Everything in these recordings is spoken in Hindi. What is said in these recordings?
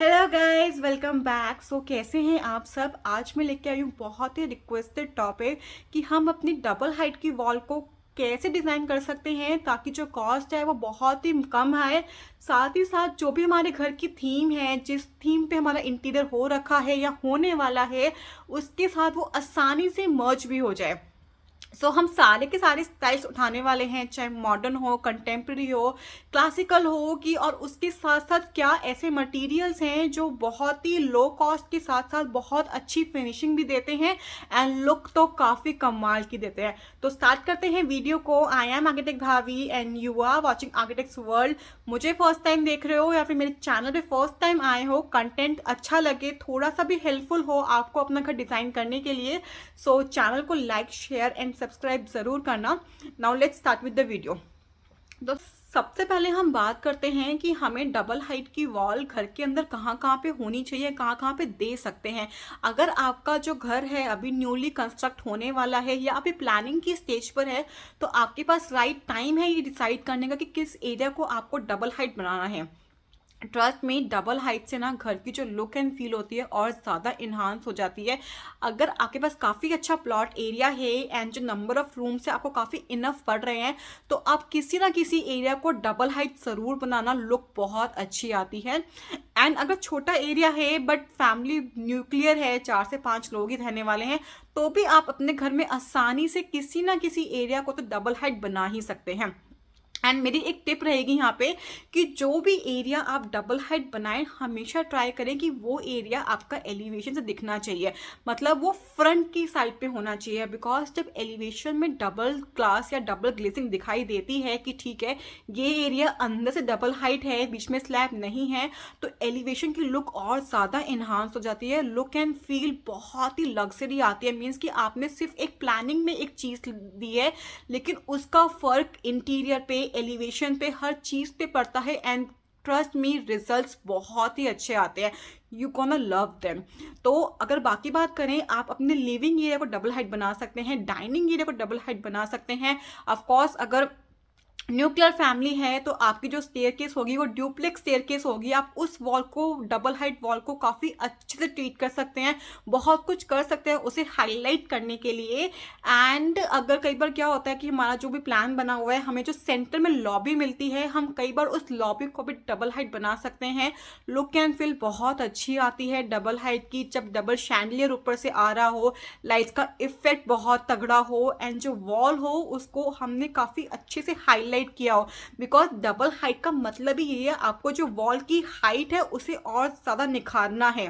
Hello guys, welcome back. कैसे हैं आप सब। आज मैं लेके आई हूँ बहुत ही रिक्वेस्टेड टॉपिक कि हम अपनी डबल हाइट की वॉल को कैसे डिज़ाइन कर सकते हैं ताकि जो कॉस्ट है वो बहुत ही कम आए। साथ ही साथ जो भी हमारे घर की थीम है, जिस थीम पे हमारा इंटीरियर हो रखा है या होने वाला है, उसके साथ वो आसानी से मर्ज भी हो जाए। हम सारे के सारे स्टाइल्स उठाने वाले हैं, चाहे मॉडर्न हो, कंटेम्प्रेरी हो, क्लासिकल हो कि, और उसके साथ साथ क्या ऐसे मटेरियल्स हैं जो बहुत ही लो कॉस्ट के साथ साथ बहुत अच्छी फिनिशिंग भी देते हैं एंड लुक तो काफ़ी कमाल की देते हैं। तो स्टार्ट करते हैं वीडियो को। I am architect Bhavi and you are watching architects world. मुझे फर्स्ट टाइम देख रहे हो या फिर मेरे चैनल पे फर्स्ट टाइम आए हो, कंटेंट अच्छा लगे, थोड़ा सा भी हेल्पफुल हो आपको अपना घर डिज़ाइन करने के लिए, चैनल को लाइक, शेयर एंड सब्सक्राइब ज़रूर करना। Now let's start with the video. तो सबसे पहले हम बात करते हैं कि हमें डबल हाइट की वॉल घर के अंदर कहाँ कहाँ पे होनी चाहिए, कहाँ कहाँ पे दे सकते हैं। अगर आपका जो घर है अभी न्यूली कंस्ट्रक्ट होने वाला है या अभी प्लानिंग की स्टेज पर है, तो आपके पास राइट टाइम है ये डिसाइड करने का कि किस एरिया को आपको डबल हाइट बनाना है। ट्रस्ट में डबल हाइट से ना घर की जो लुक एंड फील होती है और ज़्यादा इन्हांस हो जाती है। अगर आपके पास काफ़ी अच्छा प्लॉट एरिया है एंड जो नंबर ऑफ रूम्स है आपको काफ़ी इनफ पड़ रहे हैं, तो आप किसी ना किसी एरिया को डबल हाइट ज़रूर बनाना, लुक बहुत अच्छी आती है। एंड अगर छोटा एरिया है बट फैमिली न्यूक्लियर है, 4 से 5 लोग ही रहने वाले हैं, तो भी आप अपने घर में आसानी से किसी ना किसी एरिया को तो डबल हाइट बना ही सकते हैं। एंड मेरी एक टिप रहेगी यहाँ पे कि जो भी एरिया आप डबल हाइट बनाएं, हमेशा ट्राई करें कि वो एरिया आपका एलिवेशन से दिखना चाहिए, मतलब वो फ्रंट की साइड पे होना चाहिए। बिकॉज जब एलिवेशन में डबल ग्लास या डबल ग्लेसिंग दिखाई देती है कि ठीक है ये एरिया अंदर से डबल हाइट है, बीच में स्लैब नहीं है, तो एलिवेशन की लुक और ज़्यादा इन्हांस हो जाती है। लुक एंड फील बहुत ही लग्जरी आती है। मीन्स कि आपने सिर्फ एक प्लानिंग में एक चीज़ दी है, लेकिन उसका फ़र्क इंटीरियर पे, एलिवेशन पे, हर चीज़ पे पड़ता है। एंड ट्रस्ट मी, रिजल्ट्स बहुत ही अच्छे आते हैं। You gonna love them. तो अगर बाकी बात करें, आप अपने लिविंग एरिया को डबल हाइट बना सकते हैं, डाइनिंग एरिया को डबल हाइट बना सकते हैं। ऑफ कोर्स अगर न्यूक्लियर फैमिली है तो आपकी जो स्टेयरकेस होगी वो ड्यूप्लेक्स स्टेयरकेस होगी। आप उस वॉल को, डबल हाइट वॉल को काफ़ी अच्छे से ट्रीट कर सकते हैं, बहुत कुछ कर सकते हैं उसे हाईलाइट करने के लिए। एंड अगर कई बार क्या होता है कि हमारा जो भी प्लान बना हुआ है, हमें जो सेंटर में लॉबी मिलती है, हम कई बार उस लॉबी को भी डबल हाइट बना सकते हैं। लुक एंड फील बहुत अच्छी आती है डबल हाइट की। जब डबल शैंडलियर ऊपर से आ रहा हो, लाइट्स का इफेक्ट बहुत तगड़ा हो एंड जो वॉल हो उसको हमने काफ़ी अच्छे से हाईलाइट किया हो। बिकॉज डबल हाइट का मतलब ही ये है, आपको जो वॉल की हाइट है उसे और ज़्यादा निखारना है।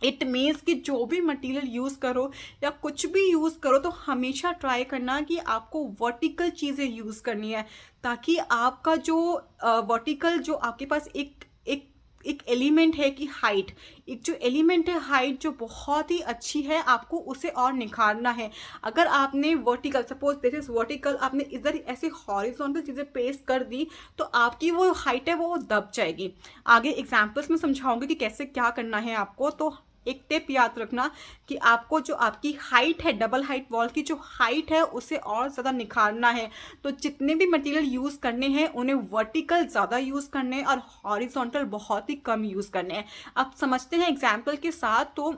इट मीन्स कि जो भी मटेरियल यूज़ करो या कुछ भी यूज़ करो, तो हमेशा ट्राई करना कि आपको वर्टिकल चीज़ें यूज़ करनी है, ताकि आपका जो वर्टिकल, जो आपके पास एक एक एक एलिमेंट है कि हाइट, एक जो एलिमेंट है हाइट जो बहुत ही अच्छी है, आपको उसे और निखारना है। अगर आपने vertical, suppose this is vertical, आपने इधर ऐसे हॉरिजॉन्टल चीज़ें पेस्ट कर दी, तो आपकी वो हाइट है वो दब जाएगी। आगे एग्जाम्पल्स में समझाऊंगी कि कैसे क्या करना है आपको। तो एक टिप याद रखना कि आपको जो आपकी हाइट है, डबल हाइट वॉल की जो हाइट है, उसे और ज़्यादा निखारना है। तो जितने भी मटेरियल यूज़ करने हैं उन्हें वर्टिकल ज़्यादा यूज़ करने हैं और हॉरिजॉन्टल बहुत ही कम यूज़ करने हैं। अब समझते हैं एग्जाम्पल के साथ। तो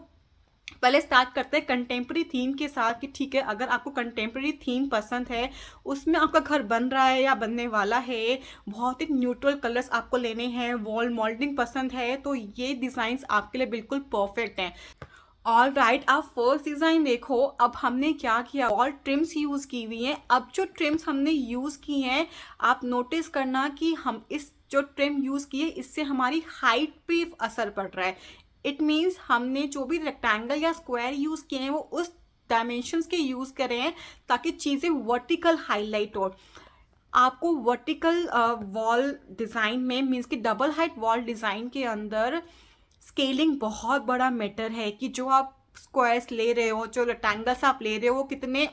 पहले स्टार्ट करते हैं कंटेम्प्रेरी थीम के साथ कि ठीक है, अगर आपको कंटेम्प्रेरी थीम पसंद है, उसमें आपका घर बन रहा है या बनने वाला है, बहुत ही न्यूट्रल कलर्स आपको लेने हैं, वॉल मॉडलिंग पसंद है, तो ये डिज़ाइंस आपके लिए बिल्कुल परफेक्ट हैं। ऑल राइट, आप फर्स्ट डिज़ाइन देखो। अब हमने क्या किया, वॉल ट्रिम्स यूज़ की हुई हैं। अब जो ट्रिम्स हमने यूज़ की हैं, आप नोटिस करना कि हम इस जो ट्रिम यूज़ किए इससे हमारी हाइट पे असर पड़ रहा है। इट मीन्स हमने जो भी रेक्टेंगल या स्क्वायर यूज़ किए हैं वो उस डायमेंशंस के यूज़ करें हैं ताकि चीज़ें वर्टिकल हाईलाइट हो। आपको वर्टिकल वॉल डिज़ाइन में, मीन्स कि डबल हाइट वॉल डिज़ाइन के अंदर स्केलिंग बहुत बड़ा मैटर है कि जो आप स्क्वायर्स ले रहे हो, जो रेक्टेंगल्स आप ले रहे हो, वो कितने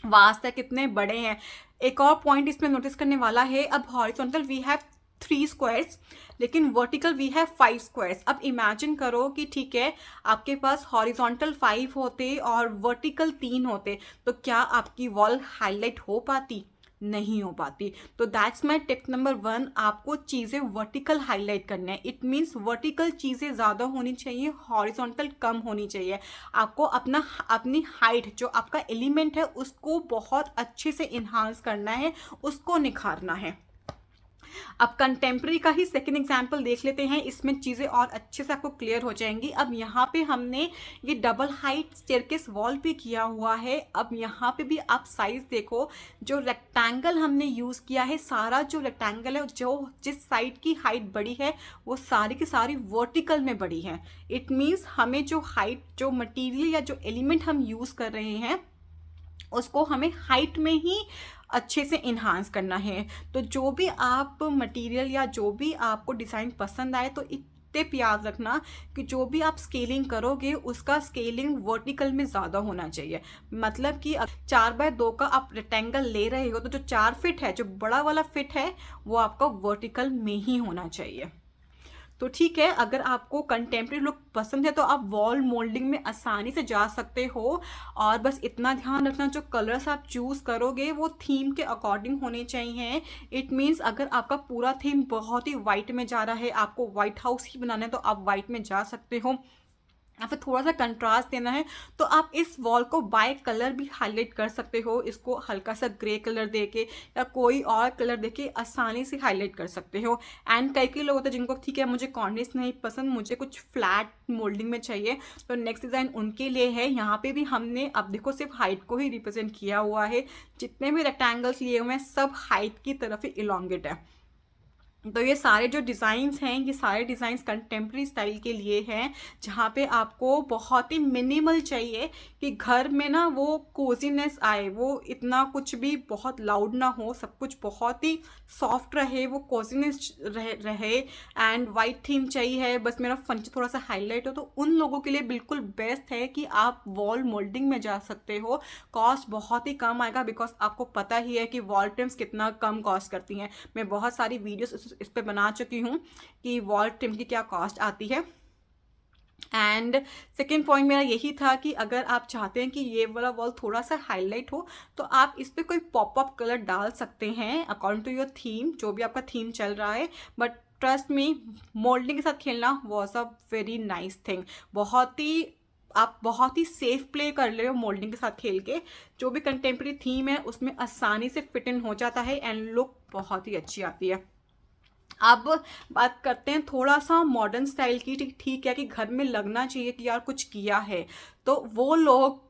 वास्ट है, कितने बड़े हैं। एक और पॉइंट इसमें नोटिस करने वाला है, अब हॉरिजॉन्टल वी हैव 3 स्क्वायर्स, लेकिन वर्टिकल वी हैव 5 स्क्वायर्स। अब इमेजिन करो कि ठीक है, आपके पास हॉरिजॉन्टल 5 होते और वर्टिकल 3 होते, तो क्या आपकी वॉल हाईलाइट हो पाती? नहीं हो पाती। तो दैट्स माय टिप नंबर 1, आपको चीज़ें वर्टिकल हाईलाइट करना है। इट मीन्स वर्टिकल चीज़ें ज़्यादा होनी चाहिए, हॉरिजॉन्टल कम होनी चाहिए। आपको अपनी हाइट, जो आपका एलिमेंट है, उसको बहुत अच्छे से इन्हांस करना है, उसको निखारना है। अब कंटेम्प्रेरी का ही सेकंड एग्जाम्पल देख लेते हैं, इसमें चीज़ें और अच्छे से आपको क्लियर हो जाएंगी। अब यहाँ पे हमने ये डबल हाइट स्टेयरकेस वॉल पे किया हुआ है। अब यहाँ पे भी आप साइज देखो, जो रेक्टेंगल हमने यूज़ किया है, सारा जो रेक्टेंगल है, जो जिस साइड की हाइट बड़ी है वो सारी की सारी वर्टिकल में बड़ी है। इट मीन्स हमें जो हाइट, जो मटीरियल या जो एलिमेंट हम यूज़ कर रहे हैं, उसको हमें हाइट में ही अच्छे से इन्हांस करना है। तो जो भी आप मटेरियल या जो भी आपको डिज़ाइन पसंद आए, तो टिप याद रखना कि जो भी आप स्केलिंग करोगे उसका स्केलिंग वर्टिकल में ज़्यादा होना चाहिए। मतलब कि 4x2 का आप रेक्टेंगल ले रहे हो, तो जो 4 फीट है, जो बड़ा वाला फिट है, वो आपका वर्टिकल में ही होना चाहिए। तो ठीक है, अगर आपको कंटेम्प्रेरी लुक पसंद है तो आप वॉल मोल्डिंग में आसानी से जा सकते हो। और बस इतना ध्यान रखना, जो कलर्स आप चूज़ करोगे वो थीम के अकॉर्डिंग होने चाहिए। इट मीन्स अगर आपका पूरा थीम बहुत ही वाइट में जा रहा है, आपको वाइट हाउस ही बनाना है, तो आप वाइट में जा सकते हो। या फिर थोड़ा सा कंट्रास्ट देना है तो आप इस वॉल को बाय कलर भी हाईलाइट कर सकते हो। इसको हल्का सा ग्रे कलर देके या कोई और कलर देके आसानी से हाईलाइट कर सकते हो। एंड कई लोग होते हैं जिनको ठीक है, मुझे कॉर्निश नहीं पसंद, मुझे कुछ फ्लैट मोल्डिंग में चाहिए, तो नेक्स्ट डिज़ाइन उनके लिए है। यहाँ पे भी हमने, अब देखो, सिर्फ हाइट को ही रिप्रेजेंट किया हुआ है। जितने भी रेक्टेंगल्स लिए हुए हैं सब हाइट की तरफ ही इलोंगेट है। तो ये सारे जो डिज़ाइंस हैं, ये सारे डिज़ाइंस कंटेम्प्रेरी स्टाइल के लिए हैं, जहाँ पे आपको बहुत ही मिनिमल चाहिए कि घर में ना वो कोजीनेस आए, वो इतना कुछ भी बहुत लाउड ना हो, सब कुछ बहुत ही सॉफ्ट रहे, वो कोजीनेस रहे। एंड वाइट थीम चाहिए, बस मेरा फर्नीचर थोड़ा सा हाईलाइट हो, तो उन लोगों के लिए बिल्कुल बेस्ट है कि आप वॉल मोल्डिंग में जा सकते हो। कॉस्ट बहुत ही कम आएगा, बिकॉज आपको पता ही है कि वॉल ट्रिम्स कितना कम कॉस्ट करती हैं। मैं बहुत सारी वीडियोस इस पे बना चुकी हूँ कि वॉल ट्रिम की क्या कॉस्ट आती है। एंड सेकेंड पॉइंट मेरा यही था कि अगर आप चाहते हैं कि ये वाला वॉल थोड़ा सा हाईलाइट हो, तो आप इस पर कोई पॉपअप कलर डाल सकते हैं अकॉर्डिंग टू योर थीम, जो भी आपका थीम चल रहा है। बट ट्रस्ट मी, मोल्डिंग के साथ खेलना was a very nice thing. आप बहुत ही सेफ प्ले कर रहे हो मोल्डिंग के साथ खेल के। जो भी कंटेम्प्रेरी थीम है उसमें आसानी से फिट इन हो जाता है एंड लुक बहुत ही अच्छी आती है। अब बात करते हैं थोड़ा सा मॉडर्न स्टाइल की। ठीक है कि घर में लगना चाहिए कि यार कुछ किया है, तो वो लोग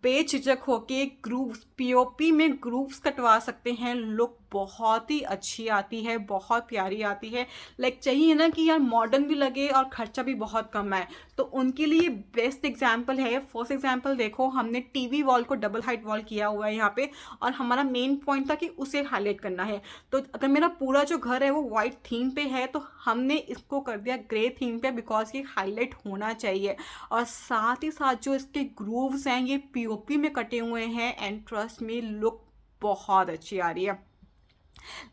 बेझिझक होके ग्रूव्स, पीओपी में ग्रूव्स कटवा सकते हैं। लुक बहुत ही अच्छी आती है, बहुत प्यारी आती है। लाइक चाहिए ना कि यार मॉडर्न भी लगे और खर्चा भी बहुत कम आए, तो उनके लिए बेस्ट एग्जाम्पल है। फर्स्ट एग्जाम्पल देखो, हमने टीवी वॉल को डबल हाइट वॉल किया हुआ है यहाँ पे, और हमारा मेन पॉइंट था कि उसे हाईलाइट करना है। तो अगर मेरा पूरा जो घर है वो वाइट थीम पे है, तो हमने इसको कर दिया ग्रे थीम पे, बिकॉज ये हाईलाइट होना चाहिए। और साथ ही साथ जो इसके ग्रूव्स हैं ये पीओपी में कटे हुए हैं, एंड ट्रस्ट मी, लुक बहुत अच्छी आ रही है।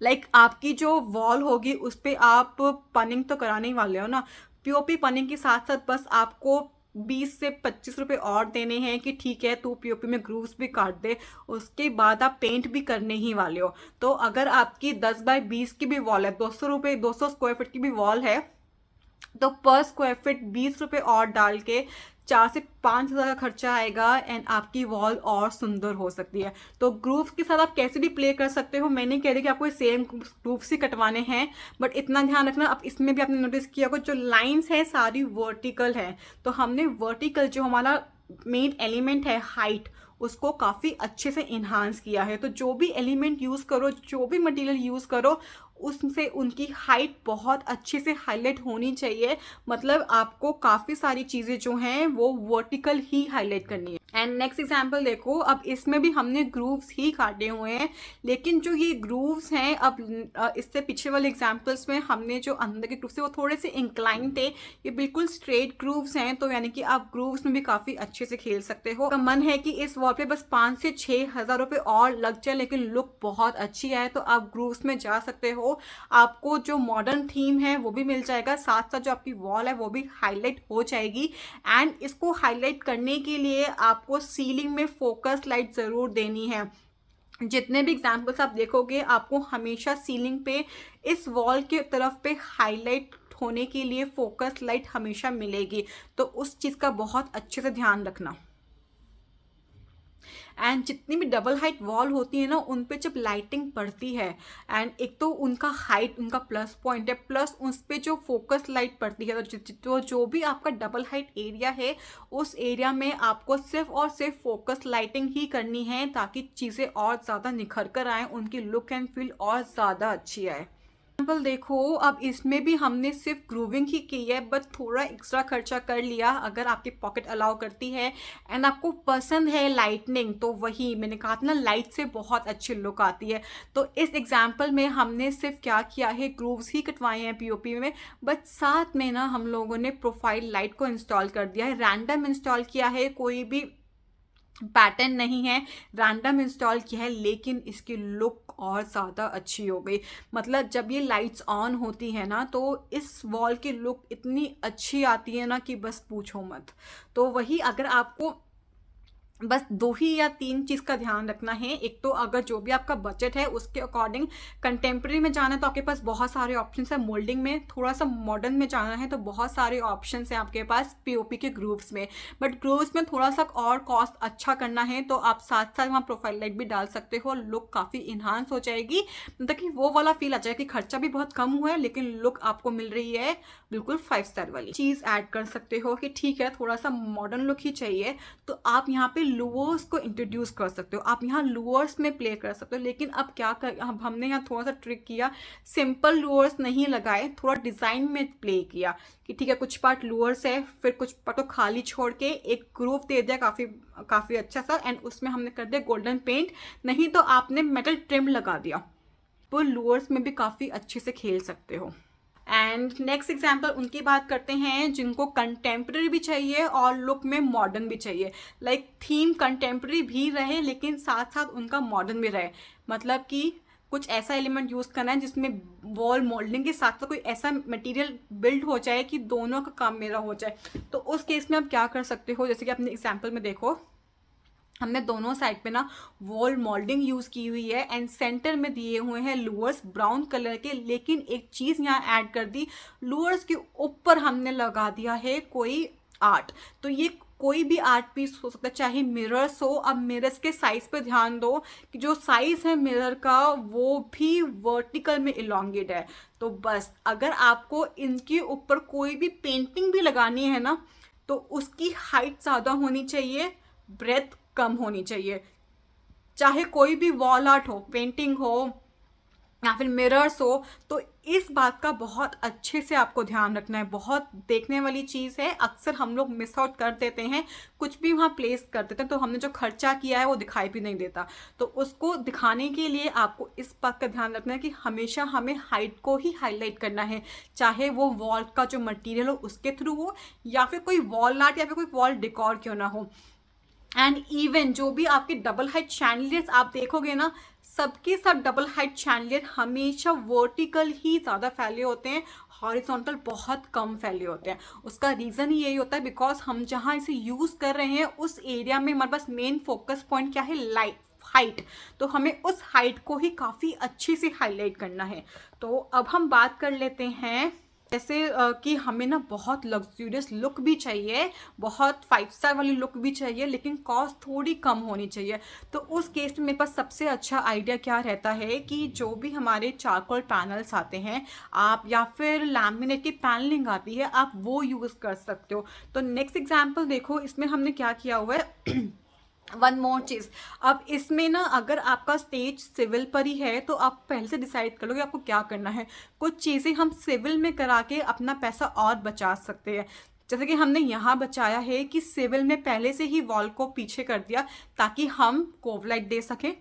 लाइक आपकी जो वॉल होगी उस पर आप पनिंग तो कराने ही वाले हो ना। पीओपी पनिंग के साथ साथ बस आपको 20 से 25 रुपये और देने हैं कि ठीक है तू पीओपी में ग्रूव्स भी काट दे, उसके बाद आप पेंट भी करने ही वाले हो। तो अगर आपकी 10x20 की भी वॉल है, 200 स्क्वायर फीट की भी वॉल है, तो पर स्क्वायर फीट 20 रुपये और डाल के 4 से 5 हज़ार का खर्चा आएगा एंड आपकी वॉल और सुंदर हो सकती है। तो ग्रूव्स के साथ आप कैसे भी प्ले कर सकते हो। मैं नहीं कह रही कि आपको सेम ग्रूव्स ही कटवाने हैं, बट इतना ध्यान रखना, अब इसमें भी आपने नोटिस किया होगा जो लाइंस है सारी वर्टिकल है। तो हमने वर्टिकल, जो हमारा मेन एलिमेंट है हाइट, उसको काफ़ी अच्छे से इन्हांस किया है। तो जो भी एलिमेंट यूज़ करो, जो भी मटेरियल यूज़ करो, उससे उनकी हाइट बहुत अच्छे से हाईलाइट होनी चाहिए। मतलब आपको काफ़ी सारी चीज़ें जो हैं वो वर्टिकल ही हाईलाइट करनी है। एंड नेक्स्ट एग्जाम्पल देखो, अब इसमें भी हमने ग्रूव्स ही काटे हुए हैं, लेकिन जो ये ग्रूव्स हैं, अब इससे पीछे वाले एग्जाम्पल्स में हमने जो अंदर के ग्रूव्स थे वो थोड़े से इंक्लाइन थे, ये बिल्कुल स्ट्रेट ग्रूव्स हैं। तो यानी कि आप ग्रूव्स में भी काफ़ी अच्छे से खेल सकते हो। तो मन है कि इस वॉल पे बस 5 से 6 हज़ार रुपये और लग जाए, लेकिन लुक बहुत अच्छी आए, तो आप ग्रूव्स में जा सकते हो। आपको जो मॉडर्न थीम है वो भी मिल जाएगा, साथ साथ जो आपकी वॉल है वो भी हाईलाइट हो जाएगी। एंड इसको हाईलाइट करने के लिए आपको सीलिंग में फोकस लाइट ज़रूर देनी है। जितने भी एग्जाम्पल्स आप देखोगे आपको हमेशा सीलिंग पे इस वॉल के तरफ पे हाईलाइट होने के लिए फोकस लाइट हमेशा मिलेगी, तो उस चीज़ का बहुत अच्छे से ध्यान रखना। एंड जितनी भी डबल हाइट वॉल होती है ना, उन पे जब लाइटिंग पड़ती है, एंड एक तो उनका हाइट उनका प्लस पॉइंट है, प्लस उस पे जो फोकस लाइट पड़ती है, तो जो भी आपका डबल हाइट एरिया है उस एरिया में आपको सिर्फ और सिर्फ फोकस लाइटिंग ही करनी है, ताकि चीज़ें और ज़्यादा निखर कर आए, उनकी लुक एंड फील और ज़्यादा अच्छी आए। एग्जाम्पल देखो, अब इसमें भी हमने सिर्फ ग्रूविंग ही की है, बट थोड़ा एक्स्ट्रा खर्चा कर लिया, अगर आपकी पॉकेट अलाउ करती है एंड आपको पसंद है लाइटनिंग, तो वही मैंने कहा था ना, लाइट से बहुत अच्छी लुक आती है। तो इस एग्जाम्पल में हमने सिर्फ क्या किया है, ग्रूव्स ही कटवाए हैं पीओपी में, बट साथ में ना हम लोगों ने प्रोफाइल लाइट को इंस्टॉल कर दिया है, रैंडम इंस्टॉल किया है, कोई भी पैटर्न नहीं है, रैंडम इंस्टॉल किया है, लेकिन इसकी लुक और ज़्यादा अच्छी हो गई। मतलब जब ये लाइट्स ऑन होती है ना, तो इस वॉल की लुक इतनी अच्छी आती है ना कि बस पूछो मत। तो वही, अगर आपको बस 2 ही या 3 चीज़ का ध्यान रखना है, एक तो अगर जो भी आपका बजट है उसके अकॉर्डिंग कंटेम्प्रेरी में जाना है तो आपके पास बहुत सारे ऑप्शंस है, मोल्डिंग में थोड़ा सा मॉडर्न में जाना है तो बहुत सारे ऑप्शंस हैं आपके पास पीओपी के ग्रूव्स में, बट ग्रूव्स में थोड़ा सा और कॉस्ट अच्छा करना है तो आप साथ साथ वहाँ प्रोफाइल लाइट भी डाल सकते हो, लुक काफ़ी इन्हांस हो जाएगी, मतलब कि वो वाला फील आ जाएगा कि खर्चा भी बहुत कम हुआ है लेकिन लुक आपको मिल रही है बिल्कुल 5 स्टार वाली। चीज़ ऐड कर सकते हो कि ठीक है थोड़ा सा मॉडर्न लुक ही चाहिए, तो आप यहाँ पे लूअर्स को इंट्रोड्यूस कर सकते हो, आप यहाँ लूअर्स में प्ले कर सकते हो। लेकिन अब क्या कर, अब हमने यहाँ थोड़ा सा ट्रिक किया, सिंपल लूअर्स नहीं लगाए, थोड़ा डिज़ाइन में प्ले किया कि ठीक है कुछ पार्ट लूअर्स है, फिर कुछ पार्ट को खाली छोड़ के एक ग्रूव दे दिया काफ़ी काफ़ी अच्छा सा, एंड उसमें हमने कर दिया गोल्डन पेंट, नहीं तो आपने मेटल ट्रिम लगा दिया, तो लूअर्स में भी काफ़ी अच्छे से खेल सकते हो। एंड नेक्स्ट एग्जाम्पल उनकी बात करते हैं जिनको कंटेम्प्रेरी भी चाहिए और लुक में मॉडर्न भी चाहिए, लाइक थीम कंटेम्प्रेरी भी रहे लेकिन साथ साथ उनका मॉडर्न भी रहे, मतलब कि कुछ ऐसा एलिमेंट यूज़ करना है जिसमें वॉल मोल्डिंग के साथ साथ कोई ऐसा मटेरियल बिल्ड हो जाए कि दोनों का काम मेरा हो जाए। तो उस केस में आप क्या कर सकते हो, जैसे कि अपने एग्जाम्पल में देखो, हमने दोनों साइड पे ना वॉल मोल्डिंग यूज की हुई है एंड सेंटर में दिए हुए हैं लूअर्स ब्राउन कलर के, लेकिन एक चीज यहाँ ऐड कर दी, लूअर्स के ऊपर हमने लगा दिया है कोई आर्ट। तो ये कोई भी आर्ट पीस हो सकता है, चाहे मिरर्स हो। अब मिरर्स के साइज पे ध्यान दो कि जो साइज है मिरर का वो भी वर्टिकल में इलोंगेट है, तो बस अगर आपको इनके ऊपर कोई भी पेंटिंग भी लगानी है ना, तो उसकी हाइट ज़्यादा होनी चाहिए, ब्रेथ कम होनी चाहिए। चाहे कोई भी वॉल आर्ट हो, पेंटिंग हो या फिर मिरर्स हो, तो इस बात का बहुत अच्छे से आपको ध्यान रखना है। बहुत देखने वाली चीज़ है, अक्सर हम लोग मिस आउट कर देते हैं, कुछ भी वहाँ प्लेस कर देते हैं तो हमने जो खर्चा किया है वो दिखाई भी नहीं देता। तो उसको दिखाने के लिए आपको इस बात का ध्यान रखना है कि हमेशा हमें हाइट को ही हाईलाइट करना है, चाहे वो वॉल का जो मटेरियल हो उसके थ्रू हो या फिर कोई वॉल आर्ट या फिर कोई वॉल डेकोर क्यों ना हो। एंड इवन जो भी आपके डबल हाइट शैंडलियर्स आप देखोगे ना, सबके सब डबल हाइट शैंडलियर हमेशा वर्टिकल ही ज़्यादा फैले होते हैं, हॉरिजॉन्टल बहुत कम फैले होते हैं। उसका रीज़न ही यही होता है बिकॉज हम जहाँ इसे यूज़ कर रहे हैं उस एरिया में हमारे पास मेन फोकस पॉइंट क्या है, लाइट हाइट, तो हमें उस हाइट को ही काफ़ी अच्छे से हाईलाइट करना है। तो अब हम बात कर लेते हैं जैसे कि हमें ना बहुत लग्जूरियस लुक भी चाहिए, बहुत 5 स्टार वाली लुक भी चाहिए, लेकिन कॉस्ट थोड़ी कम होनी चाहिए। तो उस केस में मेरे पास सबसे अच्छा आइडिया क्या रहता है कि जो भी हमारे चारकोल पैनल्स आते हैं आप, या फिर लैमिनेट की पैनलिंग आती है, आप वो यूज़ कर सकते हो। तो नेक्स्ट एग्जाम्पल देखो, इसमें हमने क्या किया हुआ है वन मोर चीज़, अब इसमें ना अगर आपका स्टेज सिविल पर ही है तो आप पहले से डिसाइड कर लो कि आपको क्या करना है। कुछ चीज़ें हम सिविल में करा के अपना पैसा और बचा सकते हैं, जैसे कि हमने यहाँ बचाया है कि सिविल में पहले से ही वॉल को पीछे कर दिया ताकि हम कोव लाइट दे सकें।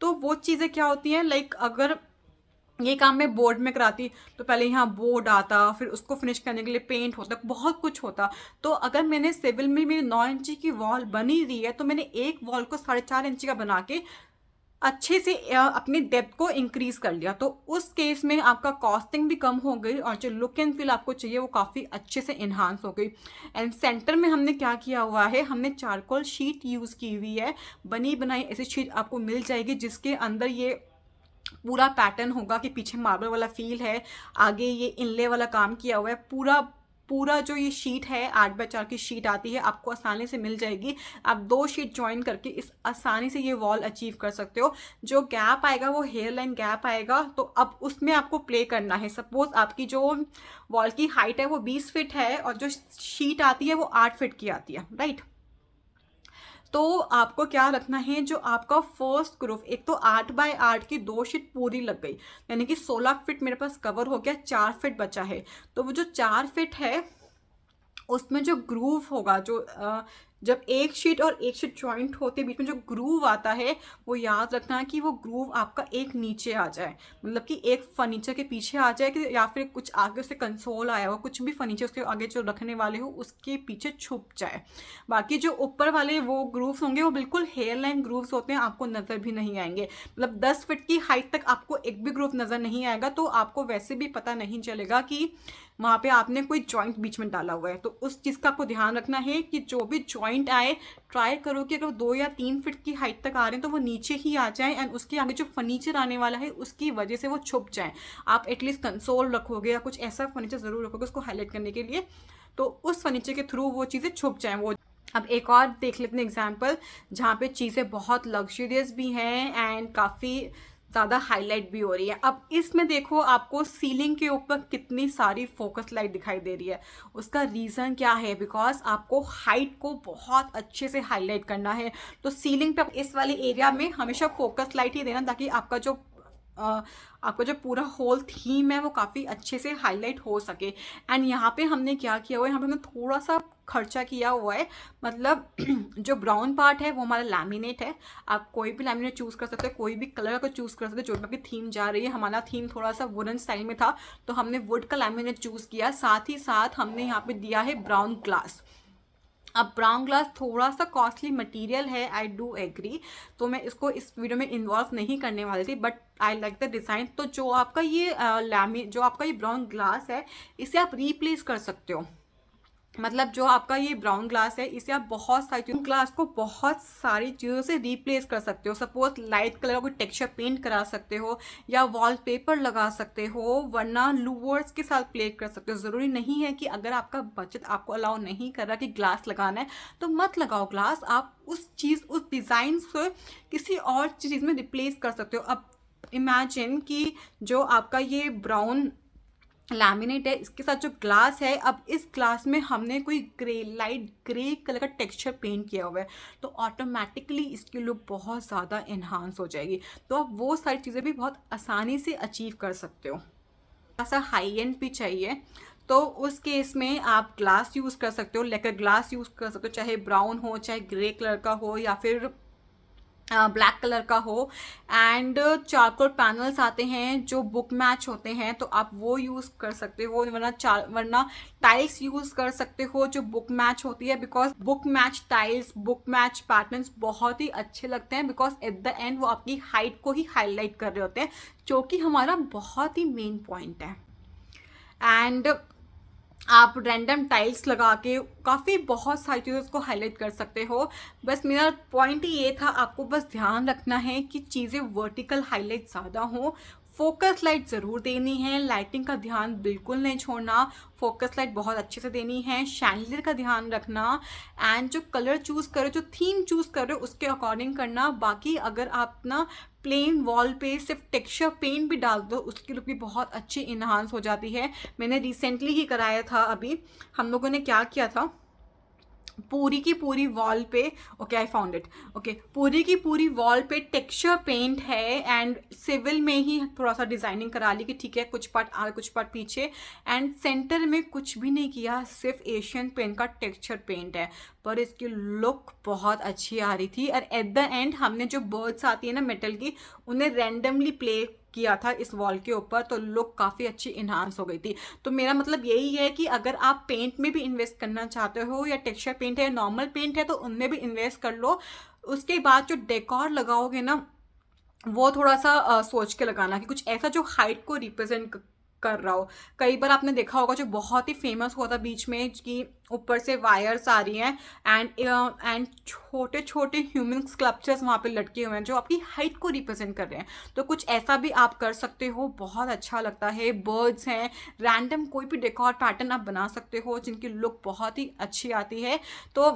तो वो चीज़ें क्या होती हैं, लाइक अगर ये काम मैं बोर्ड में कराती तो पहले यहाँ बोर्ड आता, फिर उसको फिनिश करने के लिए पेंट होता, बहुत कुछ होता। तो अगर मैंने सिविल में मेरी 9 इंची की वॉल बनी रही है तो मैंने एक वॉल को 4.5 इंची का बना के अच्छे से अपनी डेप्थ को इंक्रीज कर लिया, तो उस केस में आपका कॉस्टिंग भी कम हो गई और जो लुक एंड फील आपको चाहिए वो काफ़ी अच्छे से इन्हांस हो गई। एंड सेंटर में हमने क्या किया हुआ है, हमने चारकोल शीट यूज़ की हुई है। बनी बनाई ऐसी शीट आपको मिल जाएगी जिसके अंदर ये पूरा पैटर्न होगा कि पीछे मार्बल वाला फील है, आगे ये इनले वाला काम किया हुआ है। पूरा पूरा जो ये शीट है 8x4 की शीट आती है, आपको आसानी से मिल जाएगी। आप 2 शीट ज्वाइन करके इस आसानी से ये वॉल अचीव कर सकते हो। जो गैप आएगा वो हेयर लाइन गैप आएगा, तो अब उसमें आपको प्ले करना है। सपोज आपकी जो वॉल की हाइट है वो 20 फीट है और जो शीट आती है वो 8 फीट की आती है, राइट। तो आपको क्या रखना है, जो आपका फर्स्ट ग्रुप, एक तो 8x8 की 2 शीट पूरी लग गई, यानी कि 16 फीट मेरे पास कवर हो गया, 4 फीट बचा है। तो वो जो 4 फीट है उसमें जो ग्रूव होगा, जो जब एक शीट और एक शीट जॉइंट होते बीच में जो ग्रूव आता है, वो याद रखना है कि वो ग्रूव आपका एक नीचे आ जाए, मतलब कि एक फर्नीचर के पीछे आ जाए, कि या फिर कुछ आगे उससे कंसोल आया हो, कुछ भी फर्नीचर उसके आगे जो रखने वाले हो उसके पीछे छुप जाए। बाकी जो ऊपर वाले वो ग्रूव्स होंगे वो बिल्कुल हेयर लाइन ग्रूव्स होते हैं, आपको नज़र भी नहीं आएंगे। मतलब 10 फीट की हाइट तक आपको एक भी ग्रूव नज़र नहीं आएगा, तो आपको वैसे भी पता नहीं चलेगा कि वहाँ पे आपने कोई जॉइंट बीच में डाला हुआ है। तो उस चीज़ का आपको ध्यान रखना है कि जो भी जॉइंट आए, ट्राई करो कि अगर 2 या 3 फीट की हाइट तक आ रहे हैं तो वो नीचे ही आ जाए, एंड उसके आगे जो फर्नीचर आने वाला है उसकी वजह से वो छुप जाए। आप एटलीस्ट कंसोल रखोगे या कुछ ऐसा फर्नीचर ज़रूर रखोगे उसको हाईलाइट करने के लिए, तो उस फर्नीचर के थ्रू वो चीज़ें छुप जाएँ। वो अब एक और देख लेते हैं एग्जाम्पल, जहाँ पे चीज़ें बहुत लग्जरियस भी हैं एंड काफ़ी ज़्यादा हाईलाइट भी हो रही है। अब इसमें देखो आपको सीलिंग के ऊपर कितनी सारी फोकस लाइट दिखाई दे रही है। उसका रीज़न क्या है, बिकॉज आपको हाइट को बहुत अच्छे से हाईलाइट करना है। तो सीलिंग पे इस वाले एरिया में हमेशा फोकस लाइट ही देना, ताकि आपका जो पूरा होल थीम है वो काफ़ी अच्छे से हाईलाइट हो सके। एंड यहाँ पे हमने क्या किया हुआ है, यहाँ पे हमने थोड़ा सा खर्चा किया हुआ है। मतलब जो ब्राउन पार्ट है वो हमारा लैमिनेट है। आप कोई भी लैमिनेट चूज़ कर सकते हो, कोई भी कलर का चूज़ कर सकते हो, जो भी आपकी थीम जा रही है। हमारा थीम थोड़ा सा वुडन स्टाइल में था, तो हमने वुड का लैमिनेट चूज़ किया। साथ ही साथ हमने यहाँ पे दिया है ब्राउन ग्लास। अब ब्राउन ग्लास थोड़ा सा कॉस्टली मटेरियल है, आई डू एग्री, तो मैं इसको इस वीडियो में इन्वॉल्व नहीं करने वाली थी, but I like the design. तो जो आपका ये जो आपका ये ब्राउन ग्लास है, इसे आप रिप्लेस कर सकते हो। मतलब जो आपका ये ब्राउन ग्लास है, इसे आप बहुत सारी ग्लास को बहुत सारी चीज़ों से रिप्लेस कर सकते हो। सपोज लाइट कलर को टेक्सचर पेंट करा सकते हो, या वॉलपेपर लगा सकते हो, वरना लूवर्स के साथ प्ले कर सकते हो। ज़रूरी नहीं है कि अगर आपका बजट आपको अलाउ नहीं कर रहा कि ग्लास लगाना है तो मत लगाओ ग्लास। आप उस डिज़ाइन से किसी और चीज़ में रिप्लेस कर सकते हो। अब इमेजिन कि जो आपका ये ब्राउन लैमिनेट है, इसके साथ जो ग्लास है, अब इस ग्लास में हमने कोई लाइट ग्रे कलर का टेक्सचर पेंट किया हुआ है, तो ऑटोमेटिकली इसकी लुक बहुत ज़्यादा इन्हांस हो जाएगी। तो आप वो सारी चीज़ें भी बहुत आसानी से अचीव कर सकते हो। थोड़ा सा हाई एंड भी चाहिए तो उस केस में आप ग्लास यूज़ कर सकते हो, लेकर ग्लास यूज़ कर सकते हो, चाहे ब्राउन हो, चाहे ग्रे कलर का हो, या फिर ब्लैक कलर का हो। एंड चारकोल पैनल्स आते हैं जो बुक मैच होते हैं, तो आप वो यूज़ कर सकते हो, वरना टाइल्स यूज़ कर सकते हो जो बुक मैच होती है। Because book match tiles, book match patterns बहुत ही अच्छे लगते हैं, बिकॉज एट द एंड वो आपकी हाइट को ही हाईलाइट कर रहे होते हैं, जो कि हमारा बहुत ही मेन पॉइंट है। एंड आप रैंडम टाइल्स लगा के काफ़ी बहुत सारी चीज़ों को हाईलाइट कर सकते हो। बस मेरा पॉइंट ये था, आपको बस ध्यान रखना है कि चीज़ें वर्टिकल हाईलाइट ज़्यादा हो। फोकस लाइट ज़रूर देनी है, लाइटिंग का ध्यान बिल्कुल नहीं छोड़ना, फोकस लाइट बहुत अच्छे से देनी है, शैंडलियर का ध्यान रखना, एंड जो कलर चूज़ करो, जो थीम चूज़ करो उसके अकॉर्डिंग करना। बाकी अगर आप ना प्लेन वॉल पे सिर्फ टेक्सचर पेंट भी डाल दो, उसकी लुक भी बहुत अच्छी इन्हांस हो जाती है। मैंने रिसेंटली ही कराया था, अभी हम लोगों ने क्या किया था, पूरी की पूरी वॉल पे, okay I found it, okay, पूरी की पूरी वॉल पे टेक्सचर पेंट है, एंड सिविल में ही थोड़ा सा डिजाइनिंग करा ली कि ठीक है कुछ पार्ट आगे कुछ पार्ट पीछे, एंड सेंटर में कुछ भी नहीं किया, सिर्फ एशियन पेंट का टेक्सचर पेंट है, पर इसकी लुक बहुत अच्छी आ रही थी। और एट द एंड हमने जो बर्ड्स आती है ना मेटल की, उन्हें रैंडमली प्ले किया था इस वॉल के ऊपर, तो लुक काफ़ी अच्छी इन्हांस हो गई थी। तो मेरा मतलब यही है कि अगर आप पेंट में भी इन्वेस्ट करना चाहते हो, या टेक्सचर पेंट है, नॉर्मल पेंट है, तो उनमें भी इन्वेस्ट कर लो। उसके बाद जो डेकोर लगाओगे ना, वो थोड़ा-सा सोच के लगाना कि कुछ ऐसा जो हाइट को रिप्रेज़ेंट कर रहा हो। कई बार आपने देखा होगा जो बहुत ही फ़ेमस हुआ था बीच में कि ऊपर से वायर्स आ रही हैं एंड छोटे-छोटे ह्यूमन स्कल्पचर्स वहाँ पे लटके हुए हैं जो आपकी हाइट को रिप्रेज़ेंट कर रहे हैं। तो कुछ ऐसा भी आप कर सकते हो, बहुत अच्छा लगता है। बर्ड्स हैं, रैंडम कोई भी डेकोर पैटर्न आप बना सकते हो जिनकी लुक बहुत ही अच्छी आती है। तो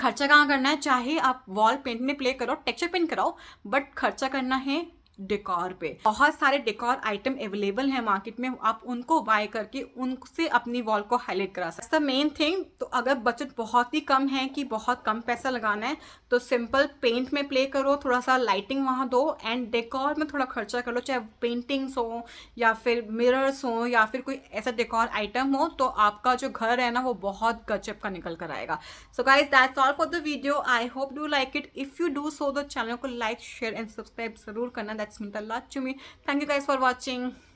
खर्चा कहाँ करना है, चाहे आप वॉल पेंट में प्ले करो, टेक्सचर पेंट कराओ, बट खर्चा करना है डेकोर पे। बहुत सारे डेकोर आइटम अवेलेबल हैं मार्केट में, आप उनको बाय करके उनसे अपनी वॉल को हाईलाइट करा सकते हैं। मेन थिंग, तो अगर बजट बहुत ही कम है कि बहुत कम पैसा लगाना है, तो सिंपल पेंट में प्ले करो, थोड़ा सा लाइटिंग वहाँ दो एंड डेकोर में थोड़ा खर्चा कर लो, चाहे पेंटिंग्स हो या फिर मिरर्स हो या फिर कोई ऐसा डेकोर आइटम हो, तो आपका जो घर है ना वो बहुत गजब का निकल कर आएगा। So guys, that's all for the video. I hope you like it. If you do so, the channel को like, share and subscribe जरूर करना. That's meant a lot to me. Thank you guys for watching.